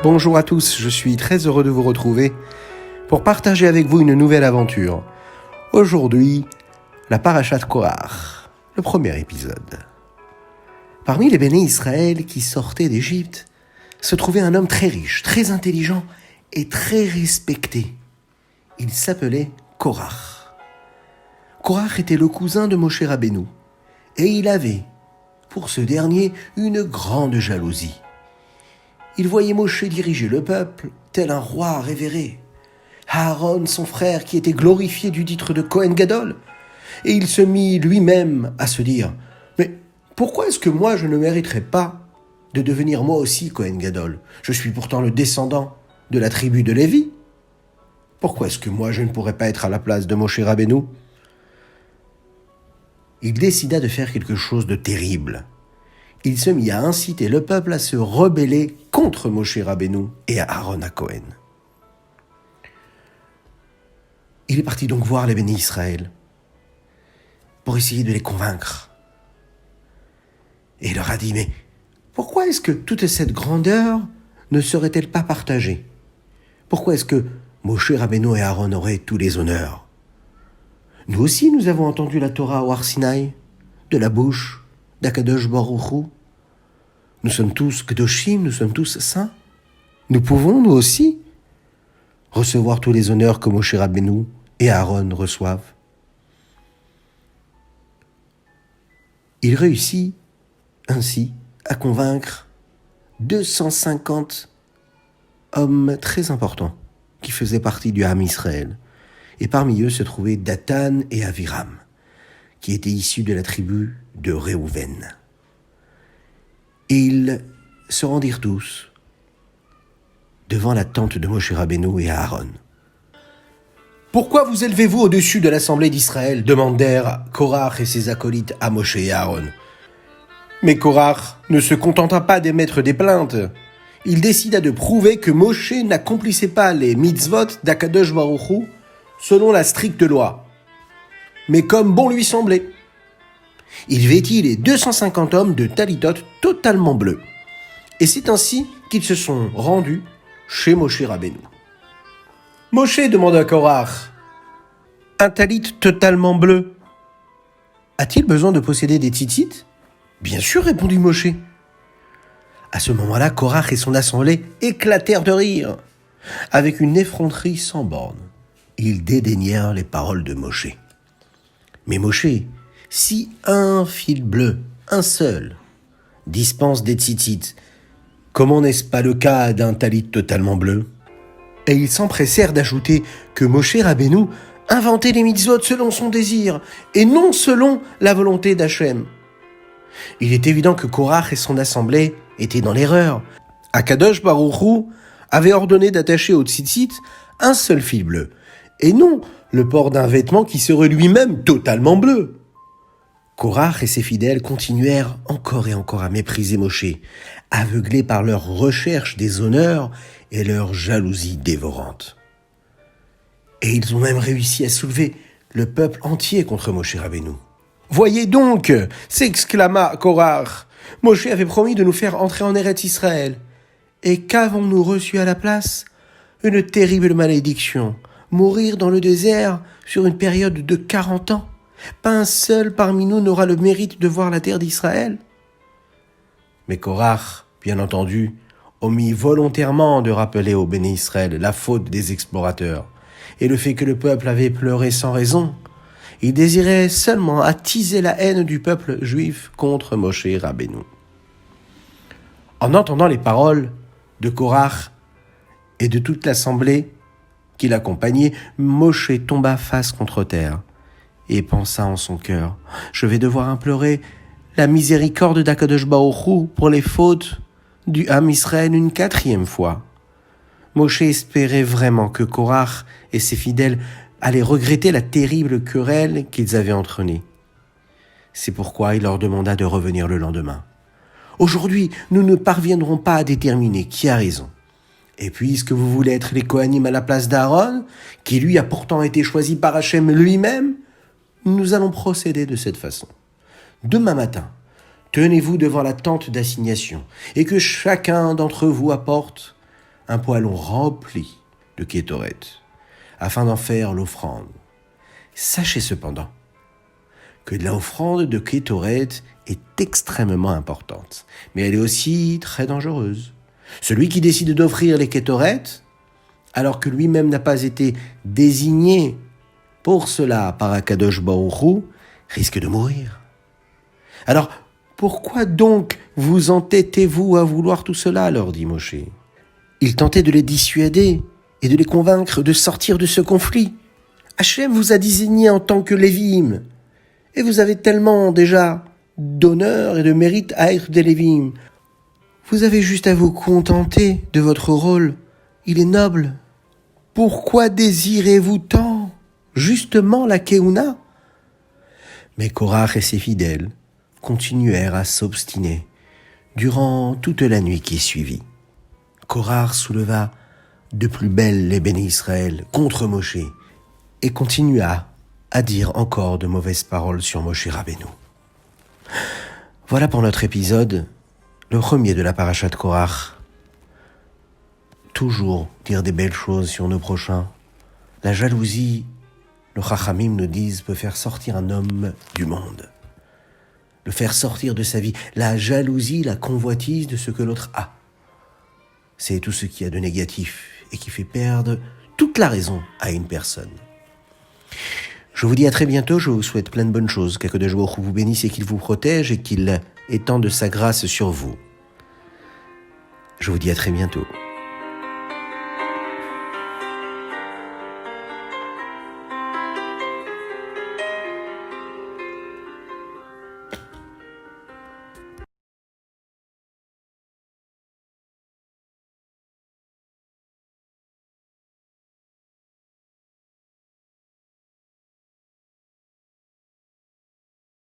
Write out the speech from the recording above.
Bonjour à tous, je suis très heureux de vous retrouver pour partager avec vous une nouvelle aventure. Aujourd'hui, la Parashat Korach, le premier épisode. Parmi les béné Israël qui sortaient d'Égypte, se trouvait un homme très riche, très intelligent et très respecté. Il s'appelait Korach. Korach était le cousin de Moshe Rabbeinu et il avait, pour ce dernier, une grande jalousie. Il voyait Moshe diriger le peuple tel un roi révéré. Aaron, son frère, qui était glorifié du titre de Kohen Gadol. Et il se mit lui-même à se dire « Mais pourquoi est-ce que moi je ne mériterais pas de devenir moi aussi Kohen Gadol ? Je suis pourtant le descendant de la tribu de Lévi. Pourquoi est-ce que moi je ne pourrais pas être à la place de Moshe Rabbeinu ?» Il décida de faire quelque chose de terrible. Il se mit à inciter le peuple à se rebeller contre Moshe Rabbeinu et à Aaron à Cohen. Il est parti donc voir les béné Israël pour essayer de les convaincre. Et il leur a dit, mais pourquoi est-ce que toute cette grandeur ne serait-elle pas partagée ? Pourquoi est-ce que Moshe Rabbeinu et Aaron auraient tous les honneurs ? Nous aussi, nous avons entendu la Torah au Har Sinaï, de la bouche d'Akadosh Baruch Hu. Nous sommes tous Kedoshim, nous sommes tous saints. Nous pouvons, nous aussi, recevoir tous les honneurs que Moshe Rabbeinu et Aaron reçoivent. Il réussit ainsi à convaincre 250 hommes très importants qui faisaient partie du Ham Israël. Et parmi eux se trouvaient Dathan et Aviram, qui étaient issus de la tribu de Réhouven. Et ils se rendirent tous devant la tente de Moshe Rabbeinu et Aaron. « Pourquoi vous élevez-vous au-dessus de l'assemblée d'Israël ?» demandèrent Korach et ses acolytes à Moshe et Aaron. Mais Korach ne se contenta pas d'émettre des plaintes. Il décida de prouver que Moshe n'accomplissait pas les mitzvot d'Akadosh Baruch Hu selon la stricte loi, mais comme bon lui semblait. Il vêtit les 250 hommes de talitot totalement bleus. Et c'est ainsi qu'ils se sont rendus chez Moshe Rabbeinu. Moshe demanda à Korach, « Un talit totalement bleu, a-t-il besoin de posséder des tzitzit ?» « Bien sûr, répondit Moshe. À ce moment-là, Korach et son assemblée éclatèrent de rire. Avec une effronterie sans borne, ils dédaignèrent les paroles de Moshe. Mais Moshe, si un fil bleu, un seul, dispense des tzitzit, comment n'est-ce pas le cas d'un talit totalement bleu ? Et ils s'empressèrent d'ajouter que Moshe Rabbeinu inventait les mitzvot selon son désir et non selon la volonté d'Hachem. Il est évident que Korach et son assemblée étaient dans l'erreur. Akadosh Baruch Hu avait ordonné d'attacher au tzitzit un seul fil bleu, et non le port d'un vêtement qui serait lui-même totalement bleu. Korach et ses fidèles continuèrent encore et encore à mépriser Moshe, aveuglés par leur recherche des honneurs et leur jalousie dévorante. Et ils ont même réussi à soulever le peuple entier contre Moshe Rabbeinu. « Voyez donc !» s'exclama Korach. « Moshe avait promis de nous faire entrer en Eretz Israël. Et qu'avons-nous reçu à la place ? Une terrible malédiction. Mourir dans le désert sur une période de 40 ans. Pas un seul parmi nous n'aura le mérite de voir la terre d'Israël. » Mais Korach, bien entendu, omit volontairement de rappeler au béné Israël la faute des explorateurs et le fait que le peuple avait pleuré sans raison. Il désirait seulement attiser la haine du peuple juif contre Moshe Rabbeinu. En entendant les paroles de Korach et de toute l'assemblée qui l'accompagnait, Moshe tomba face contre terre et pensa en son cœur, « Je vais devoir implorer la miséricorde d'Akadosh Baruch Hu pour les fautes du Ham Israël une 4e fois. » Moshe espérait vraiment que Korach et ses fidèles allaient regretter la terrible querelle qu'ils avaient entraînée. C'est pourquoi il leur demanda de revenir le lendemain. « Aujourd'hui, nous ne parviendrons pas à déterminer qui a raison. Et puisque vous voulez être les Kohanim à la place d'Aaron, qui lui a pourtant été choisi par Hachem lui-même, nous allons procéder de cette façon. Demain matin, tenez-vous devant la tente d'assignation et que chacun d'entre vous apporte un poêlon rempli de kétoret, afin d'en faire l'offrande. Sachez cependant que l'offrande de kétoret est extrêmement importante, mais elle est aussi très dangereuse. Celui qui décide d'offrir les kétoret, alors que lui-même n'a pas été désigné pour cela par Akadosh Baruch Hu, risque de mourir. Alors, pourquoi donc vous entêtez-vous à vouloir tout cela, leur dit Moshe. Il tentait de les dissuader et de les convaincre de sortir de ce conflit. Hachem vous a désigné en tant que Lévim, et vous avez tellement déjà d'honneur et de mérite à être des Lévim. Vous avez juste à vous contenter de votre rôle. Il est noble. Pourquoi désirez-vous tant, justement, la Keuna ? Mais Korach et ses fidèles continuèrent à s'obstiner durant toute la nuit qui suivit. Korach souleva de plus belle les bénis Israël contre Moshe et continua à dire encore de mauvaises paroles sur Moshe Rabbeinu. Voilà pour notre épisode, le premier de la paracha de Korach. Toujours dire des belles choses sur nos prochains. La jalousie, nos chachamim nous disent, peut faire sortir un homme du monde. Le faire sortir de sa vie. La jalousie, la convoitise de ce que l'autre a. C'est tout ce qu'il y a de négatif et qui fait perdre toute la raison à une personne. Je vous dis à très bientôt, je vous souhaite plein de bonnes choses, qu'Akadosh Baruch Hu vous bénisse et qu'il vous protège et qu'il étende sa grâce sur vous. Je vous dis à très bientôt.